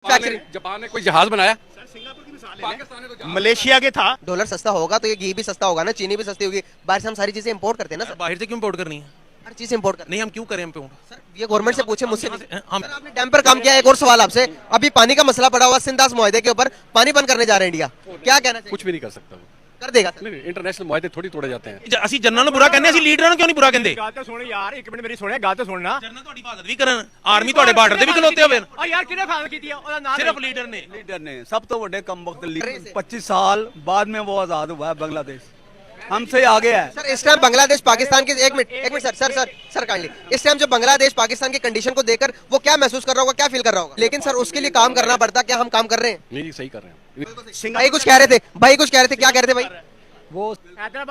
Japan ने कोई जहाज बनाया? मलेशिया के था। डॉलर सस्ता होगा तो ये घी भी सस्ता होगा ना, चीनी भी सस्ती होगी। बाहर से हम सारी चीजें इंपोर्ट करते हैं ना सर, बाहर से क्यों इम्पोर्ट करनी है? हर चीज इंपोर्ट करते नहीं, हम क्यों करें इम्पोर्ट? हैं सर। ये गवर्नमेंट से पूछे, मुझसे नहीं। हम सर, आपने डैम पर काम किया है। एक और सवाल आपसे, अभी पानी का मसला पड़ा हुआ सिंधास मुआहदे के ऊपर, पानी बंद करने जा रहे हैं इंडिया, क्या कहना चाहिए? कुछ भी नहीं कर सकता वो। कर देगा सर। नहीं, इंटरनेशनल मुआहदे थोड़ी तोड़े जाते हैं। ਅਸੀਂ ਜਨਰਲ ਨੂੰ ਬੁਰਾ ਕਹਿੰਦੇ, ਅਸੀਂ ਲੀਡਰਾਂ ਨੂੰ ਕਿਉਂ ਨਹੀਂ ਬੁਰਾ ਕਹਿੰਦੇ? ਗੱਲ ਤਾਂ ਸੁਣ ਯਾਰ, ਇੱਕ ਮਿੰਟ ਮੇਰੀ ਸੁਣਿਆ, ਗੱਲ ਤਾਂ ਸੁਣਨਾ। ਜਨਰਲ ਤੁਹਾਡੀ ਬਾਤ ਵੀ ਕਰਨ, ਆਰਮੀ ਤੁਹਾਡੇ ਬਾਰਡਰ ਤੇ ਵੀ ਖਲੋਤੇ ਹੋਵੇ। ਆ ਯਾਰ ਕਿਹਨੇ ਫਾਲ ਕੀਤੀ ਆ? ਉਹਦਾ ਨਾਮ ਸਿਰਫ ਲੀਡਰ ਨੇ। लीडर ने सब तो बड़े कम वक्त 25 साल बाद में वो आजाद हुआ है बांग्लादेश, हमसे आगे है। सर इस टाइम बांग्लादेश पाकिस्तान की, एक minute sir sir sir sir kindly, इस टाइम जो बांग्लादेश पाकिस्तान की कंडीशन को देखकर वो क्या महसूस कर रहा होगा, क्या फील कर रहा होगा? लेकिन सर उसके लिए काम करना पड़ता, क्या हम काम कर रहे हैं? नहीं, सही कर रहे हैं। भाई कुछ कह रहे थे, भाई कुछ कह रहे थे, क्या कह रहे थे भाई? वो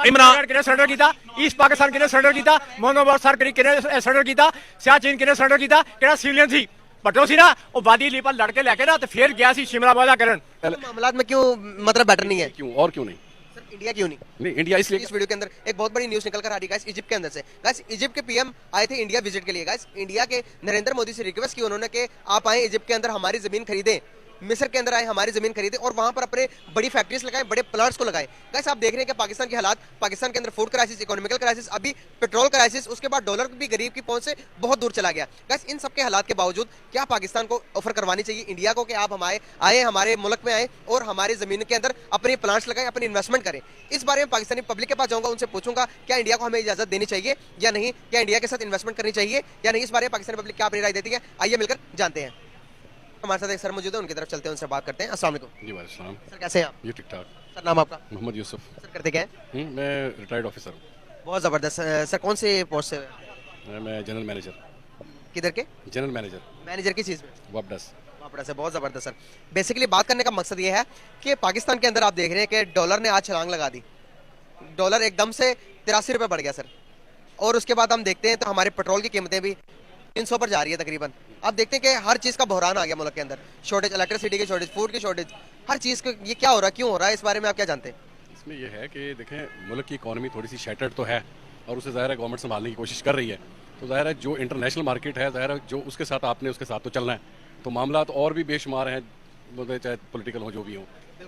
इमरान किने सरेंडर कीता, ईस्ट पाकिस्तान किने सरेंडर कीता, मोहम्मद सर किने सरेंडर कीता, सियाचिन किने सरेंडर कीता, किहड़ा सिविलियन सी भट्टो सी ना, वो वादी अली पर लड़के लेके ना, तो फिर गया सी शिमला वाला करन। मामलात में क्यों मतलब बेटर नहीं है? क्यों और क्यों नहीं? सर इंडिया क्यों नहीं? नहीं, इंडिया इसलिए इस वीडियो के अंदर एक बहुत बड़ी न्यूज निकल कर आ रही है गाइस, इजिप्ट के अंदर से। गाइस इजिप्ट के पीएम आए थे इंडिया विजिट के लिए। गाइस इंडिया के नरेंद्र मोदी से रिक्वेस्ट की उन्होंने कि आप आए इजिप्ट के अंदर, हमारी जमीन खरीदें, मिस्र के अंदर आए, हमारी जमीन खरीदे और वहां पर अपने बड़ी फैक्ट्रीज लगाए, बड़े प्लांट्स को लगाए। गाइस आप देख रहे हैं कि पाकिस्तान के हालात, पाकिस्तान के अंदर फूड क्राइसिस, इकोनॉमिकल क्राइसिस, अभी पेट्रोल क्राइसिस, उसके बाद डॉलर भी गरीब की पहुंच से बहुत दूर चला गया। गाइस इन सब के हालात के बावजूद क्या पाकिस्तान को ऑफर करवानी चाहिए इंडिया को कि आप हमारे मुल्क में आए और हमारी जमीन के अंदर अपने प्लांट्स लगाएं, अपनी इन्वेस्टमेंट करें? इस बारे में पाकिस्तानी पब्लिक के पास जाऊंगा, उनसे पूछूंगा क्या इंडिया को हमें इजाजत देनी चाहिए या नहीं, क्या इंडिया के साथ इन्वेस्टमेंट करनी चाहिए या नहीं। इस बारे में पाकिस्तानी पब्लिक क्या अपनी राय देती है, आइए मिलकर जानते हैं। हमारे साथ एक सर मौजूद है, उनकी तरफ चलते हैं, उनसे बात करते हैं। अस्सलाम वालेकुम। जी वालेकुम सलाम। सर कैसे हैं आप? ये ठीक ठाक। सर नाम आपका? मोहम्मद यूसुफ। सर करते क्या हैं? मैं रिटायर्ड ऑफिसर हूँ। बहुत जबरदस्त। सर कौन से पोस्ट से? मैं जनरल मैनेजर। किधर के? जनरल मैनेजर मैनेजर की चीज में? वापडस। वापड़ा से। बहुत जबरदस्त सर। बेसिकली बात करने का मकसद ये है कि पाकिस्तान के अंदर आप देख रहे हैं कि डॉलर ने आज छलांग लगा दी। डॉलर एकदम से 83 रुपये बढ़ गया सर, और उसके बाद हम देखते हैं तो हमारे पेट्रोल की कीमतें भी 300 पर जा रही है तकरीबन। आप देखते हैं कि हर चीज़ का बहरान आ गया मुल्क के अंदर, शॉर्टेज, इलेक्ट्रिसिटी की शॉर्टेज, फूड की शॉर्टेज, हर चीज़ को। ये क्या हो रहा है, क्यों हो रहा है, इस बारे में आप क्या जानते हैं? इसमें यह है कि देखें, मुल्क की इकॉनमी थोड़ी सी शैटर्ड तो है और उसे ज़ाहिर है गवर्नमेंट संभालने की कोशिश कर रही है। तो ज़ाहिर है जो इंटरनेशनल मार्केट है, ज़ाहिर है जो उसके साथ आपने उसके साथ तो चलना है। तो मामला तो और भी बेशुमार हैं, बोलते चाहे पॉलिटिकल हो जो भी हो।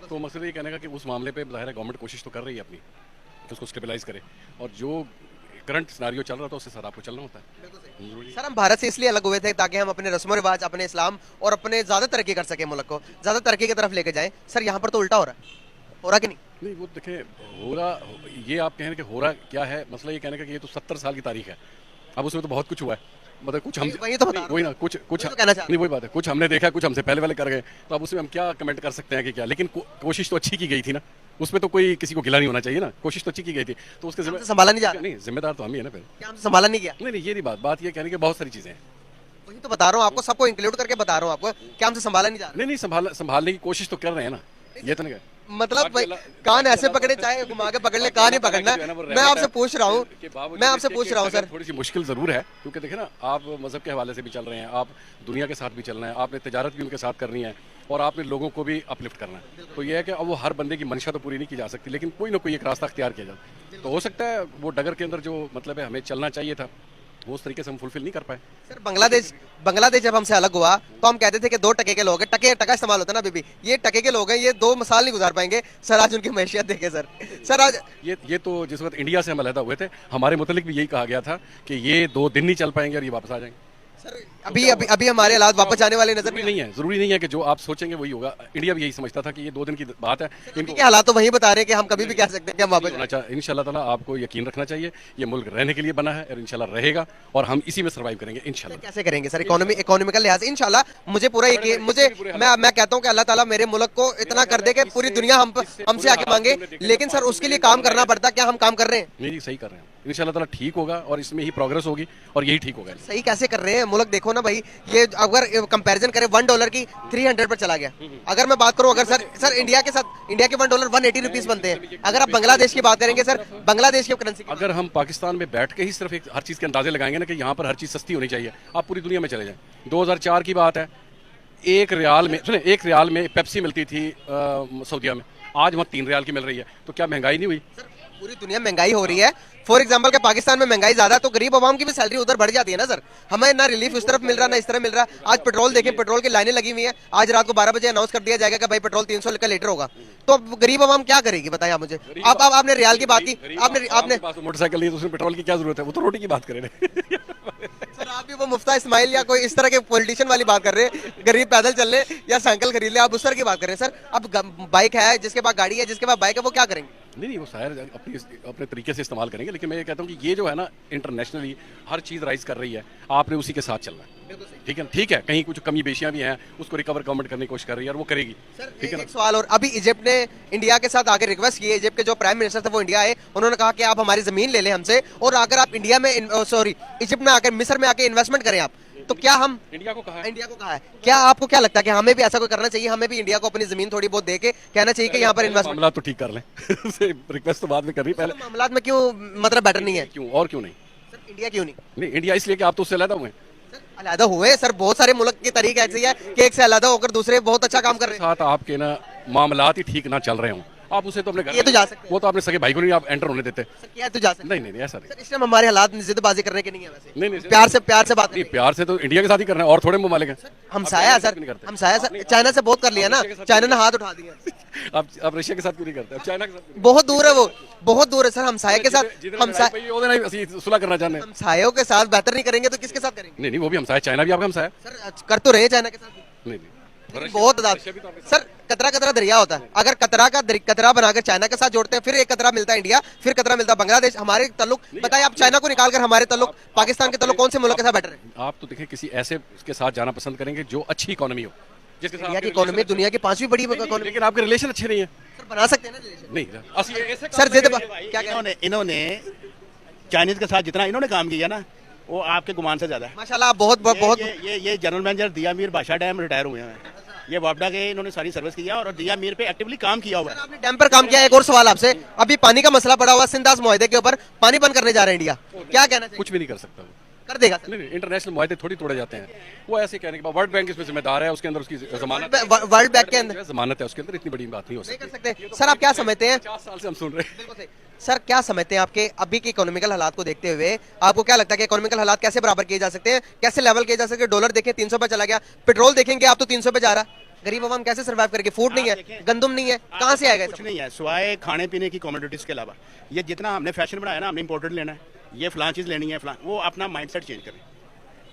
तो मकसद ये कहने का कि उस मामले पे ज़ाहिर है गवर्नमेंट कोशिश तो कर रही है अपनी कि उसको स्टेबलाइज करे, और जो करंट सिनारियो चल रहा था उसके साथ आपको चलना होता है। सर हम भारत से इसलिए अलग हुए थे ताकि हम अपने रस्म रिवाज, अपने इस्लाम और अपने ज़्यादा तरक्की कर सके, मुल्क को ज़्यादा तरक्की की तरफ लेके जाएं। सर यहाँ पर तो उल्टा हो रहा है, हो रहा कि नहीं? नहीं, वो देखें हो रहा, ये आप कहें कि हो रहा क्या है, मसला ये कहने का कि ये तो 70 साल की तारीख है। अब उसमें तो बहुत कुछ हुआ है, मतलब कुछ हम वही तो बता रहा हूं। वही ना, कुछ तो कहना चाह रहा नहीं, वही बात है, कुछ हमने देखा, कुछ हमसे पहले वाले कर गए, तो अब उसमें हम क्या कमेंट कर सकते हैं कि क्या। लेकिन कोशिश तो अच्छी की गई थी ना, उसमें तो कोई किसी को गिला नहीं होना चाहिए ना, कोशिश तो अच्छी की गई थी। तो उसके हमसे संभाला नहीं जा रहा। नहीं, जिम्मेदार तो हम ही है ना फिर। क्या हमसे संभाला नहीं गया? नहीं नहीं, ये नहीं बात ये कहने की बहुत सारी चीज़ें हैं। वही तो बता रहा हूँ आपको, सबको इंक्लूड करके बता रहा हूँ आपको, क्या हमसे संभाला नहीं जा रहा? नहीं नहीं, संभालने की कोशिश तो कर रहे हैं ना, ये तो नहीं कह। मतलब भाई कान ऐसे पकड़े, चाहे घुमा के पकड़ ले, कान नहीं पकड़ना। मैं आपसे पूछ रहा हूँ, सर। थोड़ी सी मुश्किल जरूर है, क्योंकि देखे ना, आप मजहब के हवाले से भी चल रहे हैं, आप दुनिया के साथ भी चलना है, आपने तिजारत भी उनके साथ करनी है और आपने लोगों को भी अपलिफ्ट करना है। तो ये है कि अब वो हर बंदे की मंशा तो पूरी नहीं की जा सकती, लेकिन कोई ना कोई एक रास्ता अख्तियार किया जाए। तो हो सकता है वो डगर के अंदर जो मतलब है हमें चलना चाहिए था, वो उस तरीके से हम फुलफिल नहीं कर पाए। सर बांग्लादेश जब हमसे अलग हुआ तो हम कहते थे कि 2 टके के लोग हैं, टका इस्तेमाल होता है ना अभी, ये टके के लोग हैं, ये 2 साल नहीं गुजार पाएंगे। सर आज उनकी मैशियत देखे सर आज ये तो जिस वक्त इंडिया से हम अलहदा हुए थे, हमारे मुतालिक भी यही कहा गया था कि ये 2 दिन नहीं चल पाएंगे और ये वापस आ जाएंगे। सर अभी हमारे हालात वापस जाने वाले नजर नहीं है, जरूरी नहीं है कि जो आप सोचेंगे वही होगा। इंडिया भी यही समझता था कि ये 2 दिन की बात है। इनके हालात तो वही बता रहे हैं कि हम कभी भी कह सकते हैं कि हम वापस। इंशाल्लाह ताला आपको यकीन रखना चाहिए, ये मुल्क रहने के लिए बना है और इंशाल्लाह रहेगा, और हम इसी में सर्वाइव करेंगे इंशाल्लाह। कैसे करेंगे सर? इकोनॉमिकल लिहाज इंशाल्लाह मुझे पूरा यकीन, मैं कहता हूँ कि अल्लाह ताला मेरे मुल्क को इतना कर दे कि पूरी दुनिया हमसे आके मांगे, लेकिन सर उसके लिए काम करना पड़ता। क्या हम काम कर रहे हैं? नहीं, सही कर रहे हैं, इंशाल्लाह ताला ठीक होगा और इसमें ही प्रोग्रेस होगी और यही ठीक होगा। सही कैसे कर रहे हैं? मुल्क देखो ना भाई, ये अगर कंपैरिजन करें $1 की 300 पर चला गया। अगर मैं बात करूं, अगर सर इंडिया के साथ, इंडिया के $1 180 रुपीस बनते हैं। अगर आप बांग्लादेश की बात करेंगे सर, बांग्लादेश की करेंसी, अगर हम पाकिस्तान में बैठ के ही सिर्फ हर चीज़ के अंदाजे लगाएंगे ना कि यहाँ पर हर चीज़ सस्ती होनी चाहिए, आप पूरी दुनिया में चले जाएं। 2004 की बात है, 1 रियाल में पेप्सी मिलती थी सऊदीया में, आज वहाँ 3 रियाल की मिल रही है। तो क्या महंगाई नहीं हुई? पूरी दुनिया में महंगाई हो रही है। फॉर एग्जांपल के पाकिस्तान में महंगाई ज्यादा है तो गरीब आवाम की भी सैलरी उधर बढ़ जाती है ना सर। हमें ना रिलीफ उस तरफ मिल रहा ना इस तरफ मिल रहा। आज पेट्रोल देखें, पेट्रोल की लाइनें लगी हुई हैं। आज रात को 12 बजे अनाउंस कर दिया जाएगा कि भाई पेट्रोल 300 का लीटर होगा। तो अब गरीब आवाम क्या करेगी बताइए आप मुझे। आप आपने रियाल की बात की, आपने मोटरसाइकिल ली तो उसमें पेट्रोल की क्या जरूरत है, वो तो रोटी की बात करें। सर आप भी वो मुफ्ता इस्माइल या कोई इस तरह के पॉलिटिशियन वाली बात कर रहे हैं, गरीब पैदल चल ले या साइकिल खरीद ले, आप उस तरह की बात कर रहे हैं। सर अब बाइक है, जिसके पास गाड़ी है, जिसके पास बाइक है, वो क्या करेंगे? नहीं वो शायद अपने तरीके से इस्तेमाल करेंगे, लेकिन मैं ये कहता हूँ कि ये जो है ना इंटरनेशनली हर चीज़ राइज कर रही है, आपने उसी के साथ चलना है। ठीक है, कहीं कुछ कमी बेशियां भी हैं, उसको रिकवर गवर्नमेंट करने की कोशिश कर रही है और वो करेगी। ठीक है ना। एक सवाल और, अभी इजिप्ट ने इंडिया के साथ आके रिक्वेस्ट की है, इजिप्ट के जो प्राइम मिनिस्टर थे वो इंडिया आए, उन्होंने कहा कि आप हमारी जमीन ले लें हमसे और अगर आप इंडिया में इजिप्ट में आकर मिस्र में आके इन्वेस्टमेंट करें आप, तो क्या हम इंडिया को कहा है क्या आपको क्या लगता है कि हमें भी ऐसा कोई करना चाहिए? हमें भी इंडिया को अपनी जमीन थोड़ी बहुत दे के कहना चाहिए कि यहाँ पर इन्वेस्टमेंट। मामला तो ठीक कर लें। रिक्वेस्ट तो बाद में करनी, पहले मामला में क्यों मतलब बेटर नहीं है? क्यों और क्यों नहीं? सर इंडिया क्यों नहीं? नहीं इंडिया इसलिए कि आप तो उससे अलग हुए। अलहदा हुए सर, बहुत सारे मुल्क के तरीके ऐसे है कि एक से अलहदा होकर दूसरे बहुत अच्छा काम कर रहे हैं। साथ आपके ना मामलात ही ठीक ना चल रहे हों, आप उसे तो अपने घर ये तो जा सकते हैं। वो तो अपने सगे भाई को नहीं आप एंटर होने देते। सर क्या तो जा सकते हैं? नहीं ऐसा नहीं। सर इस टाइम हमारे हालात जिद्दबाजी करने के नहीं है वैसे। नहीं प्यार से बात नहीं, प्यार से तो इंडिया के साथ ही करना है और थोड़े ममालिक हैं। हमसाया सर, हमसाया सर, चाइना से बहुत कर लिया ना, चाइना ने हाथ उठा दिया। आप रशिया के साथ क्यों नहीं करते? आप चाइना के साथ बहुत दूर है, वो बहुत दूर है सर। हमसाये के साथ सुलह करना चाहते हैं। हमसायों के साथ बेहतर नहीं करेंगे तो किसके साथ करेंगे? नहीं वो भी हमसाया, चाइना भी आपका हमसाया। सर कर तो रहे हैं चाइना के साथ। नहीं बहुत सर कतरा कतरा दरिया होता है, अगर कतरा बनाकर चाइना के साथ जोड़ते हैं, फिर एक कतरा मिलता है इंडिया, फिर कतरा मिलता है बांग्लादेश। हमारे ताल्लुक बताइए, आप चाइना को निकालकर हमारे ताल्लुक, पाकिस्तान के ताल्लुक कौन से मुल्क के साथ बेटर है? आप तो देखें किसी ऐसे के साथ जाना पसंद करेंगे जो अच्छी इकोनॉमी हो, जिसके साथ इंडिया की इकोनॉमी दुनिया की 5वीं बड़ी इकोनॉमी। लेकिन आपके रिलेशन अच्छे नहीं है। सर बना सकते हैं ना रिलेशन? नहीं सर क्या इन्होंने चाइनीज के साथ जितना इन्होंने काम किया ना, वो आपके गुमान से ज्यादा है। माशाल्लाह आप बहुत ये जनरल मैनेजर दिया मीर बादशाह डैम रिटायर हुए हैं। ये वापडा के इन्होंने सारी सर्विस किया और दिया मीर पे एक्टिवली काम किया हुआ है। आपने डैम पर काम किया। एक और सवाल आपसे, अभी पानी का मसला पड़ा हुआ सिंधास मुआहदे के ऊपर, पानी बंद करने जा रहे हैं इंडिया, क्या कहना चाहिए? कुछ भी नहीं कर सकता वो। कर देगा सर? नहीं इंटरनेशनल मुआहदे थोड़ी तोड़े जाते हैं। वो ऐसे कहने के बाद वर्ल्ड बैंक इसमें जिम्मेदार है, उसके अंदर उसकी जमानत वर्ल्ड बैंक के अंदर जमानत है, उसके अंदर इतनी बड़ी बात नहीं हो नहीं कर सकती। सकते। सर आप क्या समझते हैं, 50 साल से हम सुन रहे हैं। बिल्कुल सही। सर क्या समझते हैं आपके अभी के इकोनॉमिकल हालात को देखते हुए, आपको क्या लगता है कि इकोनॉमिकल हालात कैसे बराबर किए जा सकते हैं, कैसे लेवल किए जा सकते हैं? डॉलर देखें 300 पे चला गया, पेट्रोल देखेंगे आप तो 300 पे जा रहा। गरीब आवाम कैसे सर्वाइव करेगी? फूड नहीं है, गंदम नहीं है, कहाँ से आएगा? कुछ नहीं है सिवाय खाने पीने की कमोडिटीज के अलावा। ये जितना हमने फैशन बनाया ना, हमने इंपोर्टेड लेना है, ये फलां चीज लेनी है फलां, वो अपना माइंडसेट चेंज करें।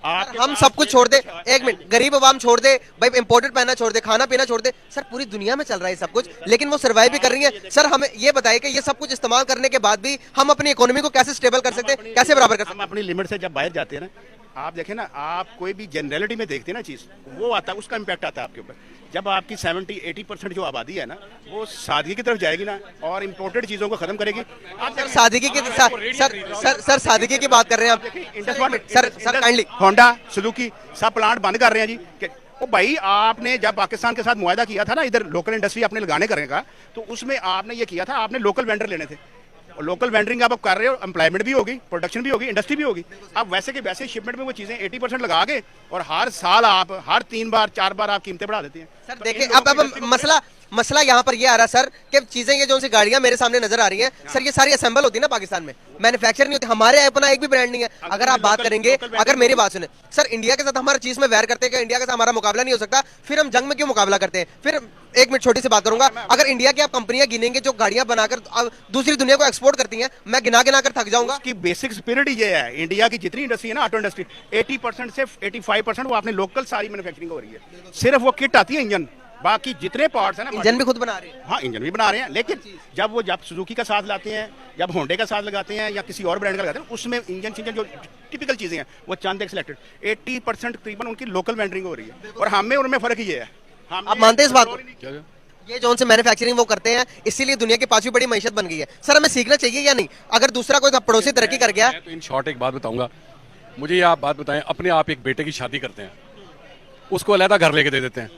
हम सब कुछ छोड़ दे, एक मिनट, गरीब आवाम छोड़ दे भाई, इंपोर्टेड पहनना छोड़ दे, खाना पीना छोड़ दे। सर पूरी दुनिया में चल रहा है सब कुछ, लेकिन वो सर्वाइव भी कर रही है। सर हमें ये बताइए कि ये सब कुछ इस्तेमाल करने के बाद भी हम अपनी इकोनॉमी को कैसे स्टेबल कर सकते हैं, कैसे बराबर कर सकते हम अपनी लिमिट से जब बाहर जाते हैं ना, आप देखें ना, आप कोई भी जनरलिटी में देखते हैं ना चीज, वो आता है, उसका इम्पैक्ट आता है आपके ऊपर। जब आपकी 70-80% जो आबादी है ना, वो सादगी की तरफ जाएगी ना और इम्पोर्टेड चीजों को खत्म करेगी। हैं? सर सादगी की सर सादगी की बात कर रहे हैं आप। सर काइंडली होंडा सुजुकी सब प्लांट बंद कर रहे हैं जी। ओ भाई, आपने जब पाकिस्तान के साथ मुआहदा किया था ना, इधर लोकल इंडस्ट्री अपने लगाने करने का, तो उसमें आपने ये किया था, आपने लोकल वेंडर लेने थे। और लोकल वेंडरिंग आप कर रहे हो, एम्प्लॉयमेंट भी होगी, प्रोडक्शन भी होगी, इंडस्ट्री भी होगी। अब वैसे के वैसे शिपमेंट में वो चीजें 80% लगा के और हर साल आप हर 3 बार 4 बार आप कीमतें बढ़ा देते हैं। सर देखिए अब मसला यहाँ पर ये आ रहा है सर कि चीजें, ये जो सी गाड़ियां मेरे सामने नजर आ रही हैं सर, ये सारी असेंबल होती है ना पाकिस्तान में, मैन्युफैक्चर नहीं होती। हमारे अपना एक भी ब्रांड नहीं है। अगर आप बात करेंगे, अगर मेरी बात सुने सर, इंडिया के साथ हमारा चीज में वैर करते हैं कि इंडिया के साथ हमारा मुकाबला नहीं हो सकता, फिर हम जंग में क्यों मुकाबला करते हैं? फिर एक मिनट छोटी सी बात करूंगा, अगर इंडिया की आप कंपनियां गिनेंगे जो गाड़ियां बनाकर दूसरी दुनिया को एक्सपोर्ट करती हैं, मैं गिना कर थक जाऊंगा। उसकी बेसिक स्पिरिट ये है, इंडिया की जितनी इंडस्ट्री है ना, ऑटो इंडस्ट्री, 80% से 85% वो अपने लोकल सारी मैन्युफैक्चरिंग हो रही है। सिर्फ वो किट आती है इंजन, बाकी जितने पार्ट्स हैं ना, इंजन भी खुद बना रहे हैं। हाँ इंजन भी बना रहे हैं, लेकिन जब सुजुकी का साथ लाते हैं, जब होंडे का साथ लगाते हैं या किसी और ब्रांड का लगाते हैं, उसमें इंजन जो टिपिकल चीजें हैं वो चंद एक सिलेक्टेड 80% तकरीबन उनकी लोकल वेंडरिंग हो रही है। और हमें उनमें फर्क ये है, आप मानते हैं इस बात को? ये जो उनसे मैन्युफैक्चरिंग वो करते हैं, इसीलिए दुनिया की 5वीं बड़ी मईशत बन गई है। सर हमें सीखना चाहिए या नहीं? अगर दूसरा कोई पड़ोसी तरक्की कर गया। तो इन शॉर्ट एक बात बताऊंगा, मुझे ये आप बात बताएं, अपने आप एक बेटे की शादी करते हैं, उसको अलहदा घर लेके दे देते हैं।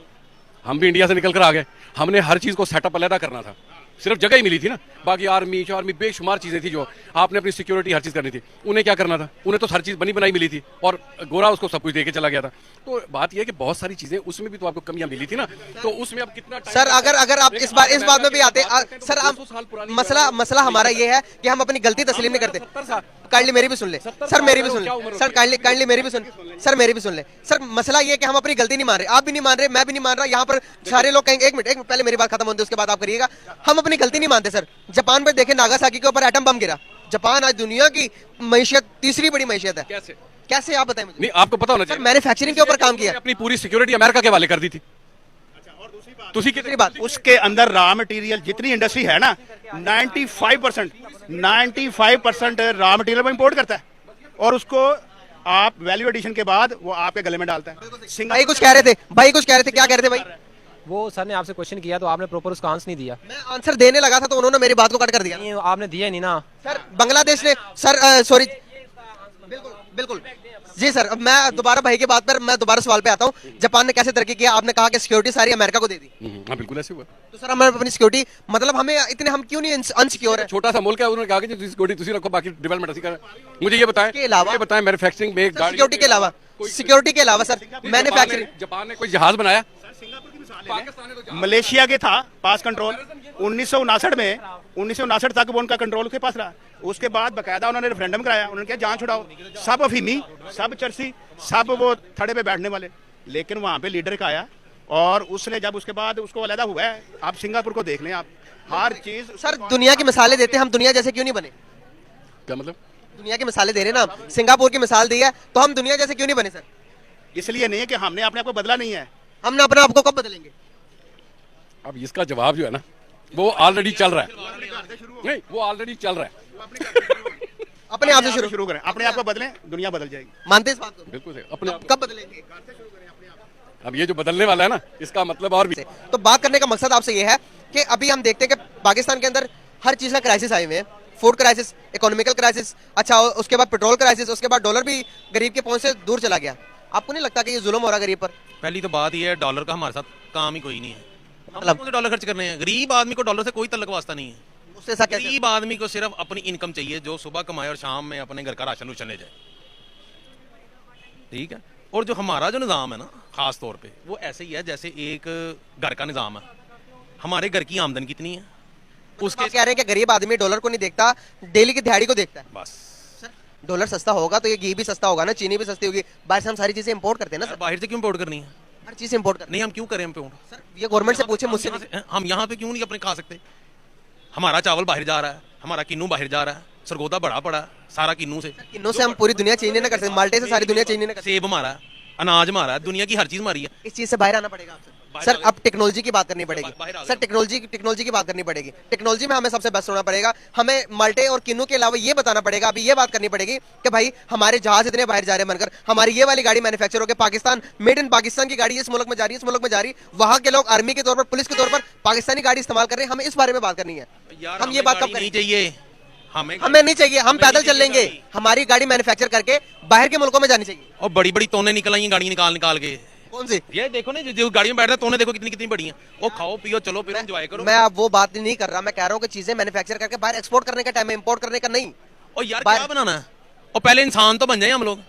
हम भी इंडिया से निकल कर आ गए, हमने हर चीज़ को सेटअप अलहदा करना था, सिर्फ जगह ही मिली थी ना, बाकी आर्मी चार्मी बेशुमार चीज़ें थी जो आपने अपनी सिक्योरिटी हर चीज़ करनी थी। उन्हें क्या करना था? उन्हें तो हर चीज़ बनी बनाई मिली थी और गोरा उसको सब कुछ दे के चला गया था। तो बात यह है कि बहुत सारी चीज़ें उसमें भी तो आपको कमियां मिली थी ना, तो उसमें अब कितना सर अगर आप इस बात में भी आते सर, आप मसला हमारा ये है कि हम अपनी गलती तस्लीम नहीं करते। काइंडली मेरी भी सुन ले सर, मेरी भी सुन ले सर, काइंडली मेरी भी सुन सर, मेरी भी सुन ले सर। मसला ये है कि हम अपनी गलती नहीं मान रहे, आप भी नहीं मान रहे, मैं भी नहीं मान रहा, यहाँ पर सारे लोग कहेंगे। एक मिनट पहले मेरी बात खत्म होने दे, उसके बाद आप करिएगा। हम अपनी गलती नहीं मानते सर। जापान पे देखें, नागासाकी के ऊपर एटम बम गिरा। जापान आज दुनिया की मैशियत तीसरी बड़ी मैशियत है। कैसे आप बताएं मुझे? नहीं, आपको पता होना सर चाहिए। मैन्युफैक्चरिंग के ऊपर काम किया, अपनी पूरी सिक्योरिटी अमेरिका के हवाले कर दी थी। दूसरी बात उसके अंदर रॉ मटेरियल जितनी इंडस्ट्री है ना, 95% रॉ मटेरियल वो इंपोर्ट करता है और उसको आप वैल्यू एडिशन के बाद वो आपके गले में डालता है। भाई कुछ कह रहे थे, क्या कह रहे थे भाई? वो सर ने आपसे क्वेश्चन किया तो आपने प्रॉपर उसका आंसर नहीं दिया। मैं आंसर देने लगा था तो उन्होंने मेरी बात को कट कर दिया। नहीं, आपने दिया ही नहीं ना सर बांग्लादेश ने सर सॉरी, बिल्कुल जी सर। अब मैं दोबारा भाई की बात पर मैं दोबारा सवाल पे आता हूँ। जापान ने कैसे तरक्की किया? आपने कहा कि सिक्योरिटी सारी अमेरिका को दे दी। हाँ बिल्कुल ऐसे हुआ। तो सर हमें अपनी सिक्योरिटी, मतलब हमें इतने, हम क्यों नहीं अनसिक्योर है? छोटा सा मुल्क है, उन्होंने कहा कि सिक्योरिटी तुसी रखो, बाकी डेवलपमेंट ऐसी करें। मुझे ये बताएं, के अलावा मैन्युफैक्चरिंग में सिक्योरिटी के अलावा सर मैन्युफैक्चरिंग कोई जहाज बनाया? मलेशिया के था पास कंट्रोल 1959 में, 1959 तक वो उनका कंट्रोल उसके पास रहा। उसके बाद बकायदा उन्होंने रेफरेंडम कराया, उन्होंने कहा जान छुड़ाओ, सब अफीमी, सब चरसी, सब वो थड़े पे बैठने वाले। लेकिन वहां पे लीडर का आया और उसने जब उसके बाद उसको अलहदा हुआ है। आप सिंगापुर को देख लें, आप हर चीज। सर दुनिया की मिसालें देते, हम दुनिया जैसे क्यों नहीं बने? क्या मतलब? दुनिया की मिसालें दे रहे ना, सिंगापुर की मिसाल दी है, तो हम दुनिया जैसे क्यों नहीं बने सर? इसलिए नहीं है कि हमने अपने आप को बदला नहीं है। हमने अपने आप को कब बदलेंगे? अब इसका जवाब जो है ना, वो ऑलरेडी चल रहा है। नहीं, वो ऑलरेडी चल रहा है। अपने आप से शुरू करें, अपने आप को बदलें, दुनिया बदल जाएगी। मानते इस बात को? बिल्कुल सही। अपने कब बदलेंगे? अब ये जो बदलने वाला है ना, इसका मतलब और भी। तो बात करने का मकसद आपसे ये है कि अभी हम देखते हैं कि पाकिस्तान के अंदर हर चीज का क्राइसिस आए हुए हैं। फूड क्राइसिस, इकोनॉमिकल क्राइसिस, अच्छा उसके बाद पेट्रोल क्राइसिस, उसके बाद डॉलर भी गरीब के पहुंच से दूर चला गया। आपको नहीं लगता कि ये जुल्म हो रहा गरीब पर? पहली तो बात ये है, डॉलर का हमारे साथ काम ही कोई नहीं है। मतलब? हम डॉलर खर्च करने हैं, गरीब आदमी को डॉलर से कोई तल्लक वास्ता नहीं है। उससे ऐसा कैसे? गरीब आदमी को सिर्फ अपनी इनकम चाहिए, जो सुबह कमाए और शाम में अपने घर का राशन उशन ले जाए। ठीक है। और जो हमारा जो निज़ाम है ना, खास तौर पे वो ऐसे ही है जैसे एक घर का निज़ाम है। हमारे घर की आमदन कितनी है, उसके कह रहे हैं कि गरीब आदमी डॉलर को नहीं देखता, डेली की दिहाड़ी को देखता है। बस डॉलर सस्ता होगा तो ये घी भी सस्ता होगा ना, चीनी भी सस्ती होगी। बाहर से हम सारी चीजें इंपोर्ट करते हैं ना सर। बाहर से क्यों इंपोर्ट करनी है? हर चीज इंपोर्ट करते नहीं, हम क्यों करें इंपोर्ट? हैं सर। ये गवर्नमेंट से पूछे, मुझसे नहीं। हम यहाँ पे क्यों नहीं अपने खा सकते? हमारा चावल बाहर जा रहा है, हमारा किन्नू बाहर जा रहा है, सरगोदा बड़ा पड़ा है सारा किन्नू से। किन्नों से हम पूरी दुनिया चेंज नहीं कर सकते, माल्टे से सारी दुनिया चेंज नहीं कर सेब हमारा है, अनाज हमारा है, दुनिया की हर चीज हमारी है। सकते। इस चीज से बाहर आना पड़ेगा आपसे सर। अब टेक्नोलॉजी की बात करनी पड़ेगी सर, टेक्नोलॉजी की बात करनी पड़ेगी। टेक्नोलॉजी में हमें सबसे बेस्ट होना पड़ेगा। हमें माल्टे और किन्नू के अलावा ये बताना पड़ेगा, अभी ये बात करनी पड़ेगी कि भाई हमारे जहाज इतने बाहर जा रहे हैं बनकर, हमारी ये वाली गाड़ी मैन्युफैक्चर होकर पाकिस्तान, मेड इन पाकिस्तान की गाड़ी इस मुल्क में जा रही है, इस मुल्क में जा रही है। वहां के लोग आर्मी के तौर पर, पुलिस के तौर पर पाकिस्तानी गाड़ी इस्तेमाल कर रहे हैं। हमें इस बारे में बात करनी है। हम ये बात कब नहीं करेंगे? चाहिए हमें नहीं चाहिए, हम पैदल चल लेंगे। हमारी गाड़ी मैन्युफैक्चर करके बाहर के मुल्कों में जानी चाहिए। और बड़ी बड़ी तोने निकल आई गाड़ी निकाल के। कौन सी? ये देखो ना, जो गाड़ी में बैठते हैं तोने देखो कितनी बड़ी हैं। वो खाओ पियो चलो फिर एंजॉय करो। मैं अब वो बात नहीं कर रहा, मैं कह रहा हूँ कि चीजें मैन्युफैक्चर करके बाहर एक्सपोर्ट करने का टाइम है, इंपोर्ट करने का नहीं। और यार क्या बनाना है? और पहले इंसान तो बन जाए हम लोग।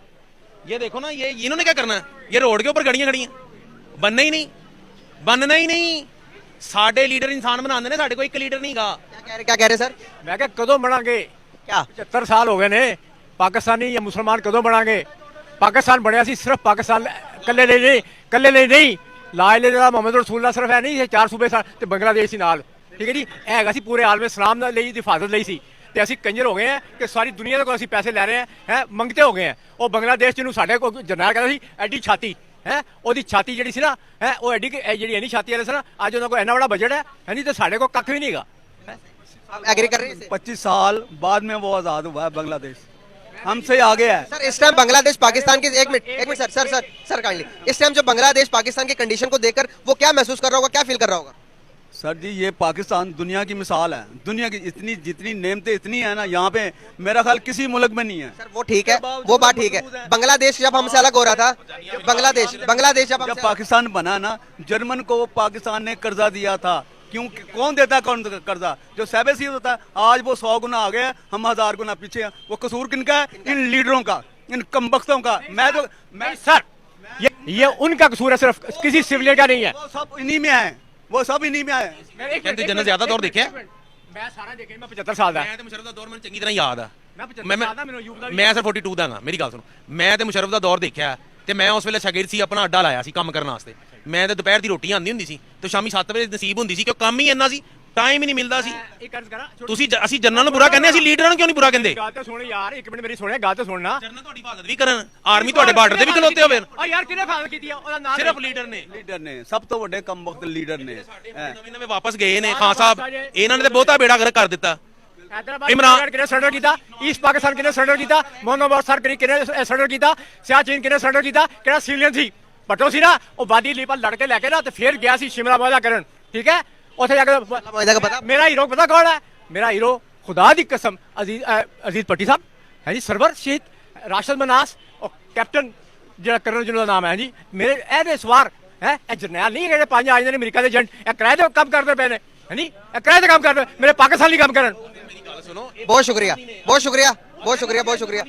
ये देखो ना, ये इन्होंने क्या करना है? ये रोड के ऊपर गाड़ियां खड़ी हैं, बनना ही नहीं। साढ़े लीडर इंसान बनाने ने, साढ़े को एक लीडर नहीं कहा। क्या कह रहे सर? मैं क्या कदों बनांगे? क्या 75 साल हो गए ने, पाकिस्तानी या मुसलमान कदों बनांगे? पाकिस्तान बनया सी सिर्फ पाकिस्तान कल्ले नहीं ला इलाहा मुहम्मद रसूलुल्लाह सिर्फ है नहीं, 4 सूबे ते बांग्लादेश सी नाल, ठीक है जी, हैगा सी पूरे आलम इस्लाम दी हिफाजत लई सी। ते असीं कंजर हो गए हैं कि सारी दुनिया दे कोल असीं पैसे लै रहे हैं, मंगते हो गए हैं। और बांग्लादेश जिन्होंने साढ़े को जरनैल कहता सी एडी छाती है, ओदी छाती जिहड़ी सी ना है, वो एडी जिहड़ी इन्नी छाती वाले सी ना, अज उन्हां कोल इन्ना बड़ा बजट है नहीं, तो साढ़े को कख भी नहीं गा। एग्री कर रहे हैं? 25 साल बाद में वो आज़ाद हुआ है बांग्लादेश, हमसे आगे है सर। इस टाइम बांग्लादेश पाकिस्तान की, एक मिनट सर काइंडली, इस टाइम जो बांग्लादेश पाकिस्तान की कंडीशन को देखकर वो क्या महसूस कर रहा होगा, क्या फील कर रहा होगा? सर जी, ये पाकिस्तान दुनिया की मिसाल है। दुनिया की इतनी जितनी नेमतें इतनी है ना यहाँ पे, मेरा ख्याल किसी मुल्क में नहीं है। सर वो ठीक है, वो बात ठीक है। बांग्लादेश जब हमसे अलग हो रहा था, बांग्लादेश जब पाकिस्तान बना ना, जर्मन को पाकिस्तान ने कर्जा दिया था क्यों कौन देता है कौन कर्जा? जो सहबे होता है, आज वो 100 गुना आगे है, हम 1000 गुना पीछे हैं। वो कसूर किनका है? इन लीडरों का, इन कमबख्तों का। मैं सर ये उनका कसूर है, सिर्फ किसी सिविलियन का नहीं है। वो सब इन्हीं में है, वो सब इन्हीं में है। ਕਹਿੰਦੇ ਜਨਰਲ ਜ਼ਿਆਦਾ ਦੌਰ ਦੇਖਿਆ ਮੈਂ ਸਾਰਾ ਦੇਖਿਆ, ਮੈਂ 75 ਸਾਲ ਦਾ। ਮੈਂ ਤੇ ਮੁਸ਼ਰਫ ਦਾ ਦੌਰ ਮੈਨੂੰ ਚੰਗੀ ਤਰ੍ਹਾਂ ਯਾਦ ਆ। ਮੈਂ 75 ਸਾਲ ਦਾ, ਮੈਨੂੰ ਯੂਬ ਦਾ ਵੀ ਮੈਂ ਸਿਰ 42 ਦਾ ਹਾਂ। ਮੇਰੀ ਗੱਲ ਸੁਣੋ, ਮੈਂ ਤੇ ਮੁਸ਼ਰਫ ਦਾ ਦੌਰ ਦੇਖਿਆ ਤੇ ਮੈਂ ਉਸ ਵੇਲੇ ਸ਼ਾਗਿਰਦ ਸੀ, ਆਪਣਾ ਅੱਡਾ ਲਾਇਆ ਸੀ ਕੰਮ ਕਰਨ ਵਾਸਤੇ। ਮੈਂ ਤੇ ਦੁਪਹਿਰ ਦੀ ਰੋਟੀ ਆਂਦੀ ਹੁੰਦੀ ਸੀ ਤੇ ਸ਼ਾਮੀ 7 ਵਜੇ ਨਸੀਬ ਹੁੰਦੀ ਸੀ, ਕਿਉਂ ਕੰਮ ਹੀ ਇੰਨਾ ਸੀ, ਟਾਈਮ ਹੀ ਨਹੀਂ ਮਿਲਦਾ ਸੀ। ਇੱਕ ਅਰਜ਼ ਕਰਾਂ, ਤੁਸੀਂ ਅਸੀਂ ਜਨਰਲ ਨੂੰ ਬੁਰਾ ਕਹਿੰਦੇ, ਅਸੀਂ ਲੀਡਰਾਂ ਨੂੰ ਕਿਉਂ ਨਹੀਂ ਬੁਰਾ ਕਹਿੰਦੇ? ਗੱਲ ਤਾਂ ਸੁਣ ਯਾਰ, ਇੱਕ ਮਿੰਟ ਮੇਰੀ ਸੁਣਿਆ, ਗੱਲ ਤਾਂ ਸੁਣਨਾ। ਜਨਰਲ ਤੁਹਾਡੀ ਹਿਫਾਜ਼ਤ ਵੀ ਕਰਨ, ਆਰਮੀ ਤੁਹਾਡੇ ਬਾਰਡਰ ਤੇ ਵੀ ਖਲੋਤੇ ਹੋਵੇ। ਓ ਯਾਰ ਕਿਹਨੇ ਫਾਲ ਕੀਤੀ ਆ? ਉਹਦਾ ਨਾਮ ਸਿਰਫ ਲੀਡਰ ਨੇ, ਲੀਡਰ ਨੇ, ਸਭ ਤੋਂ ਵੱਡੇ ਕਮਬਖਤ ਲੀਡਰ ਨੇ। ਨਵੇਂ ਨਵੇਂ ਵਾਪਸ ਗਏ ਨੇ ਖਾਨ ਸਾਹਿਬ, ਇਹਨਾਂ ਨੇ ਤੇ ਬਹੁਤਾ ਬੇੜਾ ਗਰਕ ਕਰ ਦਿੱਤਾ। ਇਮਰਾਨ ਕਿਹਨੇ ਸਰੈਂਡਰ ਕੀਤਾ? ਈਸਟ ਪਾਕਿਸਤਾਨ ਕਿਹਨੇ ਸਰੈਂਡਰ ਕੀਤਾ? ਮੋਨੋਬੋਟ ਸਰ ਕਿਹਨੇ ਸਰੈਂਡਰ ਕੀਤਾ? ਸਿਆਚੀਨ ਕਿਹਨੇ ਸਰੈਂਡਰ ਕੀਤਾ? ਕਿਹੜਾ ਸਿਵਲੀਅਨ ਸੀ? ਭੱਟੋ ਸੀ ਨਾ, ਉਹ ਵਾਦੀ ਲੀਪਾ ਲੜ ਕੇ ਲੈ ਕੇ ਨਾ ਤੇ ਫਿਰ ਗਿਆ ਸੀ ਸ਼ਿਮਲਾ ਮੁਆਹਦਾ ਕਰਨ। ਠੀਕ ਹੈ, ਉੱਥੇ ਜਾ ਕੇ मुआहदा का पता? ਮੇਰਾ ਹੀਰੋ ਪਤਾ ਕੌਣ ਹੈ? ਮੇਰਾ ਹੀਰੋ ਖੁਦਾ ਦੀ ਕਸਮ ਅਜ਼ੀਜ਼ ਭੱਟੀ ਸਾਹਿਬ ਹੈ ਜੀ, ਸਰਵਰ ਸ਼ਹੀਦ ਰਾਸ਼ਦ ਮਨਾਸ, ਉਹ ਕੈਪਟਨ ਜਿਹੜਾ ਕਰਨਲ ਜਿਹਦਾ ਨਾਮ ਹੈ ਜੀ, ਮੇਰੇ ਇਹਦੇ ਸਵਾਰ ਹੈ। ਇਹ ਜਰਨੈਲ ਨਹੀਂ, ਜਿਹੜੇ 5 ਆ ਜਾਂਦੇ ਨੇ ਅਮਰੀਕਾ ਦੇ ਏਜੰਟ, ਇਹ ਕਿਰਾਏ ਤੇ ਕੰਮ ਕਰਦੇ ਪਏ ਨੇ, ਹੈ ਨਹੀਂ? ਇਹ ਕਿਰਾਏ ਤੇ ਕੰਮ ਕਰਦੇ, ਮੇਰੇ ਪਾਕਿਸਤਾਨੀ ਕੰਮ ਕਰਨ। बहुत शुक्रिया, बहुत शुक्रिया, बहुत शुक्रिया, बहुत शुक्रिया।